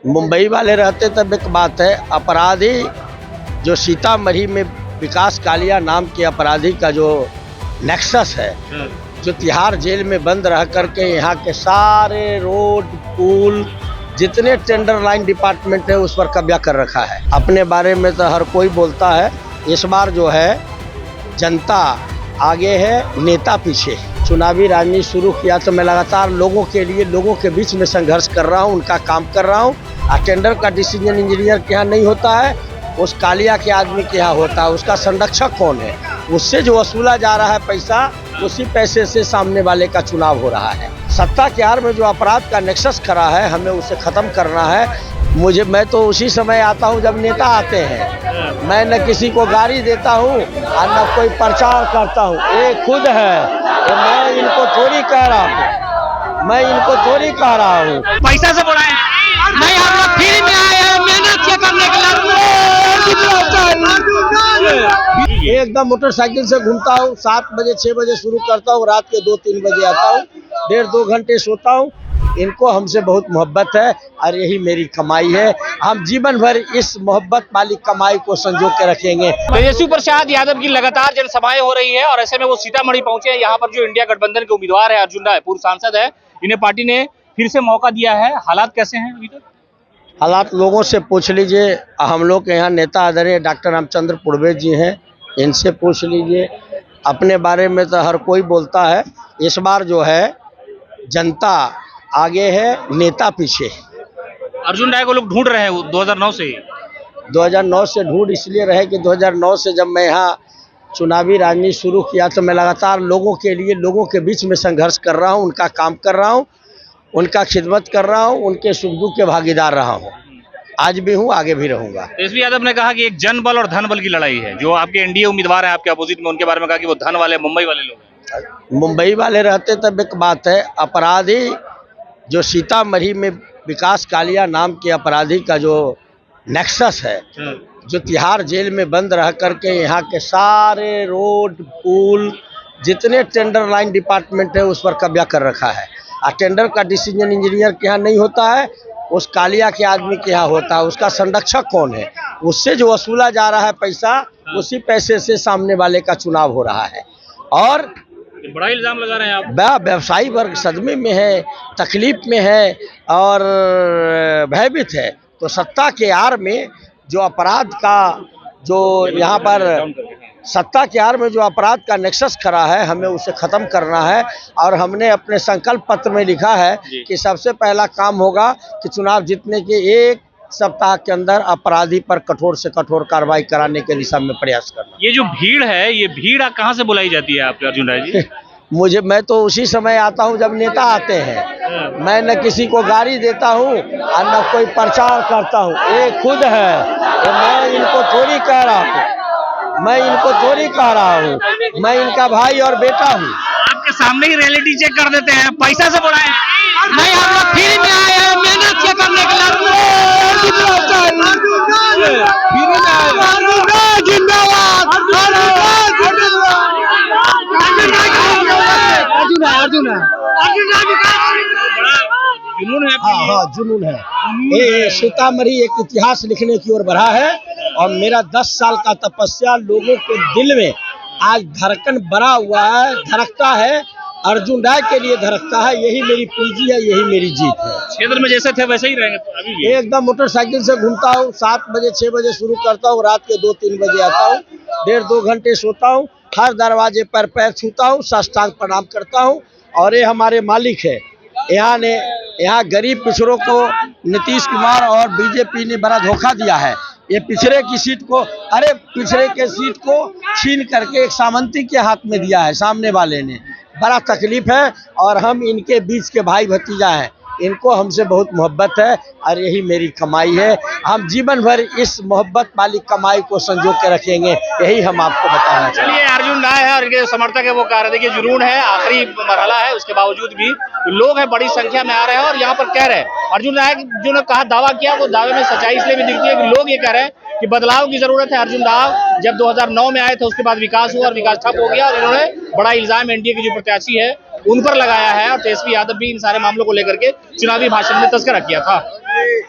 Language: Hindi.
मुंबई वाले रहते तब एक बात है। अपराधी जो सीतामढ़ी में विकास कालिया नाम के अपराधी का जो नेक्सस है, जो तिहाड़ जेल में बंद रह करके यहाँ के सारे रोड पुल जितने टेंडर लाइन डिपार्टमेंट है उस पर कब्जा कर रखा है। अपने बारे में तो हर कोई बोलता है। इस बार जो है जनता आगे है, नेता पीछे। चुनावी राजनीति शुरू किया तो मैं लगातार लोगों के लिए, लोगों के बीच में संघर्ष कर रहा हूँ, उनका काम कर रहा हूँ। टेंडर का डिसीजन इंजीनियर के यहाँ नहीं होता है, उस कालिया के आदमी के यहाँ होता है। उसका संरक्षक कौन है? उससे जो वसूला जा रहा है पैसा, उसी पैसे से सामने वाले का चुनाव हो रहा है। सत्ता के आड़ में जो अपराध का नेक्सस खड़ा है, हमें उसे खत्म करना है। मैं तो उसी समय आता हूँ जब नेता आते हैं। मैं न किसी को गाड़ी देता हूँ और न कोई प्रचार करता हूँ। ये खुद है, मैं इनको थोड़ी कह रहा हूँ, पैसा से बोला है नहीं, हम लोग फ्री में आए हैं मेहनत से करने के लिए। एकदम मोटरसाइकिल से घूमता हूँ, 7 बजे 6 बजे शुरू करता हूँ, रात के 2-3 बजे आता हूँ, 1.5-2 घंटे सोता हूँ। इनको हमसे बहुत मोहब्बत है और यही मेरी कमाई है। हम जीवन भर इस मोहब्बत वाली कमाई को संजो के रखेंगे। तेजस्वी प्रसाद यादव की लगातार जनसभाएं हो रही है और ऐसे में वो सीतामढ़ी पहुंचे हैं। यहाँ पर जो इंडिया गठबंधन के उम्मीदवार है अर्जुन राय, पूर्व सांसद है, इन्हें पार्टी ने फिर से मौका दिया है। हालात कैसे हैं अभी तक? हालात लोगों से पूछ लीजिए। हम लोग के यहाँ नेता आदरणीय डॉक्टर रामचंद्र पूर्वे जी हैं, इनसे पूछ लीजिए। अपने बारे में तो हर कोई बोलता है। इस बार जो है जनता आगे है, नेता पीछे। अर्जुन राय को लोग ढूंढ रहे हैं 2009 से। 2009 से ढूंढ इसलिए रहे कि 2009 से जब मैं यहाँ चुनावी राजनीति शुरू किया तो मैं लगातार लोगों के लिए, लोगों के बीच में संघर्ष कर रहा हूँ, उनका काम कर रहा हूँ, उनका खिदमत कर रहा हूँ, उनके सुख दुख के भागीदार रहा हूँ। आज भी हूँ, आगे भी रहूँगा। तेजस्वी यादव ने कहा कि एक जन बल और धन बल की लड़ाई है। जो आपके एनडीए उम्मीदवार है आपके अपोजिट में, उनके बारे में कहा कि वो धन वाले मुंबई वाले लोग हैं। मुंबई वाले रहते तब एक बात है। अपराधी जो सीतामढ़ी में विकास कालिया नाम के अपराधी का जो नेक्सस है, जो तिहाड़ जेल में बंद रह करके यहाँ के सारे रोड पुल जितने टेंडर लाइन डिपार्टमेंट है उस पर कब्जा कर रखा है। टेंडर का डिसीजन इंजीनियर के यहाँ नहीं होता है, उस कालिया के आदमी के यहाँ होता है। उसका संरक्षक कौन है? उससे जो वसूला जा रहा है पैसा, उसी पैसे से सामने वाले का चुनाव हो रहा है। और बड़ा इल्जाम लगा रहे हैं आप। व्यवसायी वर्ग सदमे में है, तकलीफ में है और भयभीत है। तो सत्ता के आड़ में जो अपराध का, जो यहाँ पर सत्ता के आड़ में जो अपराध का नेक्सस खड़ा है, हमें उसे खत्म करना है। और हमने अपने संकल्प पत्र में लिखा है कि सबसे पहला काम होगा कि चुनाव जीतने के 1 सप्ताह के अंदर अपराधी पर कठोर से कठोर कार्रवाई कराने के दिशा में प्रयास करना। ये जो भीड़ है, ये भीड़ कहाँ से बुलाई जाती है आपके अर्जुन राय जी? मैं तो उसी समय आता हूँ जब नेता आते हैं। मैं न किसी को गाड़ी देता हूँ और न कोई प्रचार करता हूँ। ये खुद है, मैं इनको थोड़ी कह रहा हूँ, मैं इनका भाई और बेटा हूँ। आपके सामने ही रियलिटी चेक कर देते हैं। पैसा से बोला है नहीं, हम लोग फ्री में आए हैं मेहनत से करने के लिए। जुनून है। हाँ, जुनून है। ये सीतामढ़ी एक इतिहास लिखने की ओर बढ़ा है और मेरा 10 साल का तपस्या लोगों के दिल में आज धड़कन बना हुआ है, धड़कता है। अर्जुन राय के लिए धड़कता है। यही मेरी पूंजी है, यही मेरी जीत है। क्षेत्र में जैसे थे वैसे ही रहेंगे अभी भी। एकदम मोटरसाइकिल से घूमता हूँ, 7 बजे 6 बजे शुरू करता हूँ, रात के 2-3 बजे आता हूँ, 1.5-2 घंटे सोता हूँ, हर दरवाजे पर पैर छूता हूँ, साष्टांग प्रणाम करता हूँ। और ये हमारे मालिक है। यहाँ गरीब पिछड़ों को नीतीश कुमार और बीजेपी ने बड़ा धोखा दिया है। ये पिछड़े की सीट को, पिछड़े के सीट को छीन करके एक सामंती के हाथ में दिया है सामने वाले ने। बड़ा तकलीफ है और हम इनके बीच के भाई भतीजा हैं। इनको हमसे बहुत मोहब्बत है और यही मेरी कमाई है। हम जीवन भर इस मोहब्बत वाली कमाई को संजो के रखेंगे, यही हम आपको बताना चाहते हैं। चलिए, अर्जुन राय है और इनके समर्थक है, वो कह रहे थे कि जुनून है, आखिरी मरहला है, उसके बावजूद भी लोग हैं बड़ी संख्या में आ रहे हैं और यहाँ पर कह रहे हैं अर्जुन राय जो ने कहा, दावा किया, वो दावे में सच्चाई इसलिए भी दिखती है कि लोग ये कह रहे हैं कि बदलाव की जरूरत है। अर्जुन राय जब 2009 में आए थे, उसके बाद विकास हुआ और विकास ठप हो गया और इन्होंने बड़ा इल्जाम एनडीए के जो प्रत्याशी है उन पर लगाया है। और तेजस्वी यादव भी इन सारे मामलों को लेकर के चुनावी भाषण में तस्करा किया था।